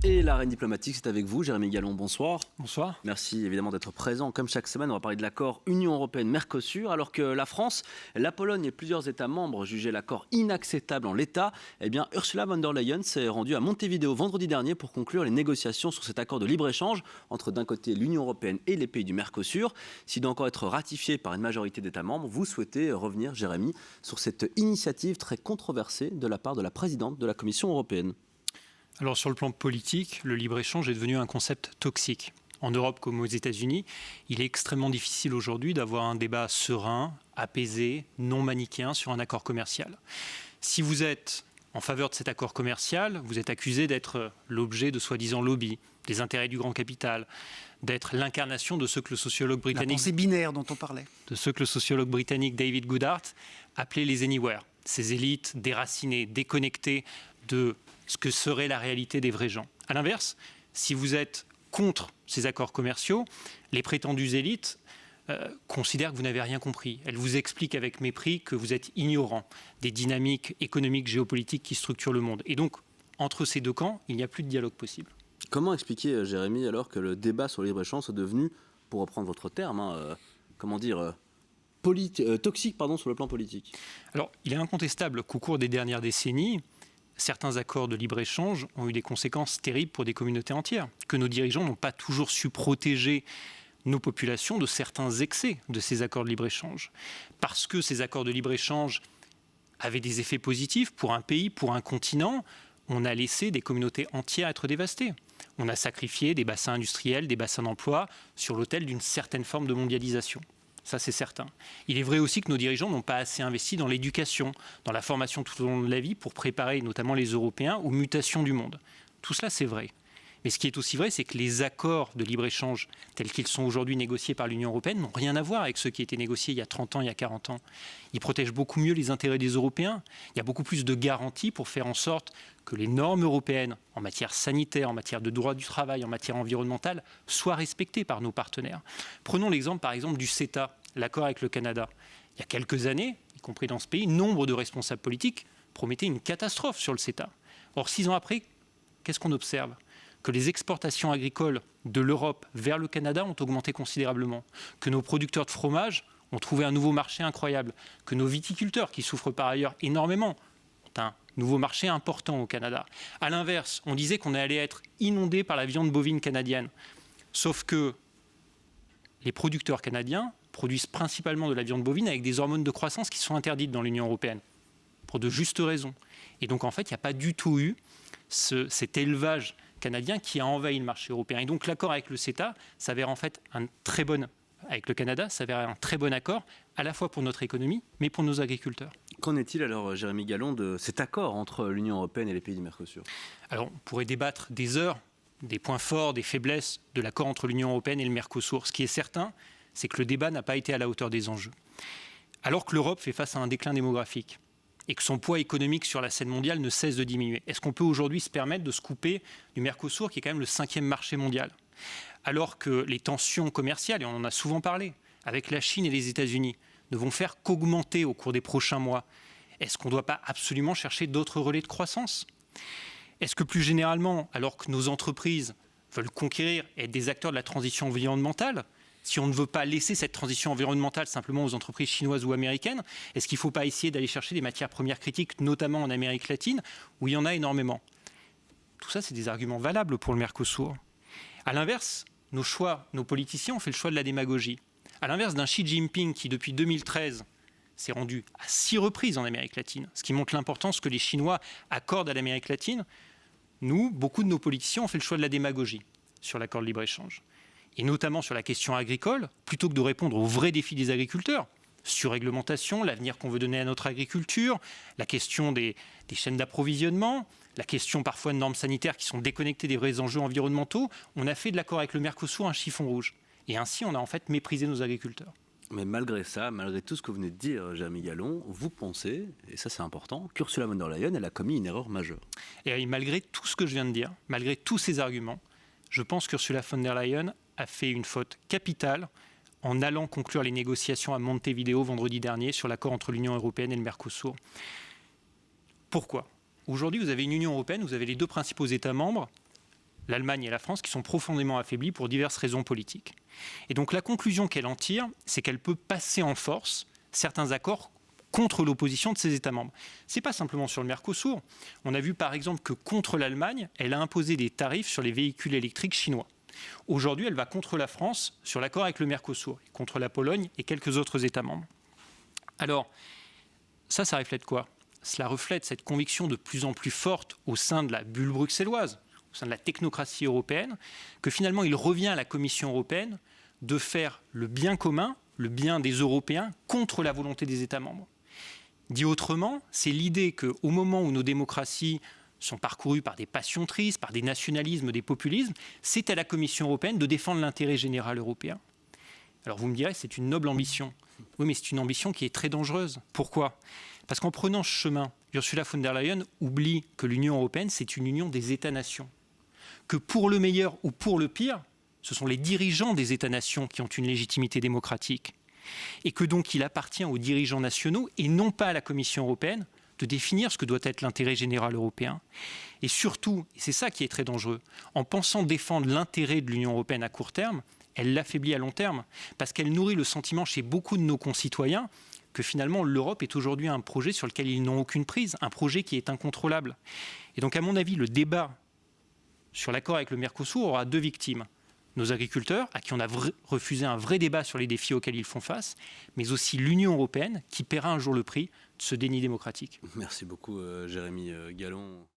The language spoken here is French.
Et la reine diplomatique, c'est avec vous, Jérémy Gallon, bonsoir. Bonsoir. Merci évidemment d'être présent. Comme chaque semaine, on va parler de l'accord Union européenne-Mercosur, alors que la France, la Pologne et plusieurs États membres jugeaient l'accord inacceptable en l'état. Eh bien, Ursula von der Leyen s'est rendue à Montevideo vendredi dernier pour conclure les négociations sur cet accord de libre-échange entre d'un côté l'Union européenne et les pays du Mercosur. S'il doit encore être ratifié par une majorité d'États membres, vous souhaitez revenir, Jérémy, sur cette initiative très controversée de la part de la présidente de la Commission européenne. Alors sur le plan politique, le libre-échange est devenu un concept toxique. En Europe comme aux États-Unis, il est extrêmement difficile aujourd'hui d'avoir un débat serein, apaisé, non manichéen sur un accord commercial. Si vous êtes en faveur de cet accord commercial, vous êtes accusé d'être l'objet de soi-disant lobby, des intérêts du grand capital, d'être l'incarnation de ce que le sociologue britannique... La pensée binaire dont on parlait. De ce que le sociologue britannique David Goodhart appelait les anywhere, ces élites déracinées, déconnectées de ce que serait la réalité des vrais gens. A l'inverse, si vous êtes contre ces accords commerciaux, les prétendues élites considèrent que vous n'avez rien compris. Elles vous expliquent avec mépris que vous êtes ignorant des dynamiques économiques, géopolitiques qui structurent le monde. Et donc, entre ces deux camps, il n'y a plus de dialogue possible. Comment expliquer, Jérémy, alors que le débat sur le libre-échange est devenu, pour reprendre votre terme, toxique sur le plan politique? Alors, il est incontestable qu'au cours des dernières décennies, certains accords de libre-échange ont eu des conséquences terribles pour des communautés entières, que nos dirigeants n'ont pas toujours su protéger nos populations de certains excès de ces accords de libre-échange. Parce que ces accords de libre-échange avaient des effets positifs pour un pays, pour un continent, on a laissé des communautés entières être dévastées. On a sacrifié des bassins industriels, des bassins d'emploi sur l'autel d'une certaine forme de mondialisation. Ça, c'est certain. Il est vrai aussi que nos dirigeants n'ont pas assez investi dans l'éducation, dans la formation tout au long de la vie pour préparer notamment les Européens aux mutations du monde. Tout cela, c'est vrai. Mais ce qui est aussi vrai, c'est que les accords de libre-échange tels qu'ils sont aujourd'hui négociés par l'Union européenne n'ont rien à voir avec ceux qui étaient négociés il y a 30 ans, il y a 40 ans. Ils protègent beaucoup mieux les intérêts des Européens. Il y a beaucoup plus de garanties pour faire en sorte que les normes européennes en matière sanitaire, en matière de droit du travail, en matière environnementale, soient respectées par nos partenaires. Prenons l'exemple, par exemple, du CETA, l'accord avec le Canada. Il y a quelques années, y compris dans ce pays, nombre de responsables politiques promettaient une catastrophe sur le CETA. Or, 6 ans après, qu'est-ce qu'on observe ? Que les exportations agricoles de l'Europe vers le Canada ont augmenté considérablement, que nos producteurs de fromage ont trouvé un nouveau marché incroyable, que nos viticulteurs, qui souffrent par ailleurs énormément, ont un nouveau marché important au Canada. A l'inverse, on disait qu'on allait être inondé par la viande bovine canadienne. Sauf que les producteurs canadiens produisent principalement de la viande bovine avec des hormones de croissance qui sont interdites dans l'Union européenne, pour de justes raisons. Et donc en fait, il n'y a pas du tout eu cet élevage canadien qui a envahi le marché européen. Et donc l'accord avec le CETA s'avère en fait avec le Canada, s'avère un très bon accord, à la fois pour notre économie, mais pour nos agriculteurs. Qu'en est-il alors, Jérémy Gallon, de cet accord entre l'Union européenne et les pays du Mercosur? Alors, on pourrait débattre des heures, des points forts, des faiblesses de l'accord entre l'Union européenne et le Mercosur. Ce qui est certain, c'est que le débat n'a pas été à la hauteur des enjeux. Alors que l'Europe fait face à un déclin démographique et que son poids économique sur la scène mondiale ne cesse de diminuer, est-ce qu'on peut aujourd'hui se permettre de se couper du Mercosur, qui est quand même le 5e marché mondial? Alors que les tensions commerciales, et on en a souvent parlé, avec la Chine et les États-Unis, ne vont faire qu'augmenter au cours des prochains mois, est-ce qu'on ne doit pas absolument chercher d'autres relais de croissance? Est-ce que plus généralement, alors que nos entreprises veulent conquérir et être des acteurs de la transition environnementale, si on ne veut pas laisser cette transition environnementale simplement aux entreprises chinoises ou américaines, est-ce qu'il ne faut pas essayer d'aller chercher des matières premières critiques, notamment en Amérique latine, où il y en a énormément? Tout ça, c'est des arguments valables pour le Mercosur. À l'inverse, nos politiciens ont fait le choix de la démagogie. À l'inverse d'un Xi Jinping qui, depuis 2013, s'est rendu à 6 reprises en Amérique latine, ce qui montre l'importance que les Chinois accordent à l'Amérique latine, nous, beaucoup de nos politiciens ont fait le choix de la démagogie sur l'accord de libre-échange. Et notamment sur la question agricole, plutôt que de répondre aux vrais défis des agriculteurs, surréglementation, l'avenir qu'on veut donner à notre agriculture, la question des chaînes d'approvisionnement, la question parfois de normes sanitaires qui sont déconnectées des vrais enjeux environnementaux, on a fait de l'accord avec le Mercosur un chiffon rouge. Et ainsi, on a en fait méprisé nos agriculteurs. Mais malgré ça, malgré tout ce que vous venez de dire, Jérémy Gallon, vous pensez, et ça c'est important, qu'Ursula von der Leyen, elle a commis une erreur majeure. Et malgré tout ce que je viens de dire, malgré tous ces arguments, je pense qu'Ursula von der Leyen a fait une faute capitale en allant conclure les négociations à Montevideo vendredi dernier sur l'accord entre l'Union européenne et le Mercosur. Pourquoi ? Aujourd'hui, vous avez une Union européenne, vous avez les 2 principaux États membres l'Allemagne et la France, qui sont profondément affaiblies pour diverses raisons politiques. Et donc la conclusion qu'elle en tire, c'est qu'elle peut passer en force certains accords contre l'opposition de ses États membres. Ce n'est pas simplement sur le Mercosur. On a vu par exemple que contre l'Allemagne, elle a imposé des tarifs sur les véhicules électriques chinois. Aujourd'hui, elle va contre la France sur l'accord avec le Mercosur, contre la Pologne et quelques autres États membres. Alors, ça reflète quoi? Cela reflète cette conviction de plus en plus forte au sein de la bulle bruxelloise, au sein de la technocratie européenne, que finalement il revient à la Commission européenne de faire le bien commun, le bien des Européens, contre la volonté des États membres. Dit autrement, c'est l'idée qu'au moment où nos démocraties sont parcourues par des passions tristes, par des nationalismes, des populismes, c'est à la Commission européenne de défendre l'intérêt général européen. Alors vous me direz, c'est une noble ambition. Oui, mais c'est une ambition qui est très dangereuse. Pourquoi? Parce qu'en prenant ce chemin, Ursula von der Leyen oublie que l'Union européenne, c'est une union des États-nations. Que pour le meilleur ou pour le pire, ce sont les dirigeants des États-nations qui ont une légitimité démocratique. Et que donc il appartient aux dirigeants nationaux et non pas à la Commission européenne de définir ce que doit être l'intérêt général européen. Et surtout, et c'est ça qui est très dangereux, en pensant défendre l'intérêt de l'Union européenne à court terme, elle l'affaiblit à long terme, parce qu'elle nourrit le sentiment chez beaucoup de nos concitoyens que finalement l'Europe est aujourd'hui un projet sur lequel ils n'ont aucune prise, un projet qui est incontrôlable. Et donc à mon avis, le débat sur l'accord avec le Mercosur aura deux victimes. Nos agriculteurs, à qui on a refusé un vrai débat sur les défis auxquels ils font face, mais aussi l'Union européenne, qui paiera un jour le prix de ce déni démocratique. Merci beaucoup, Jérémy Gallon.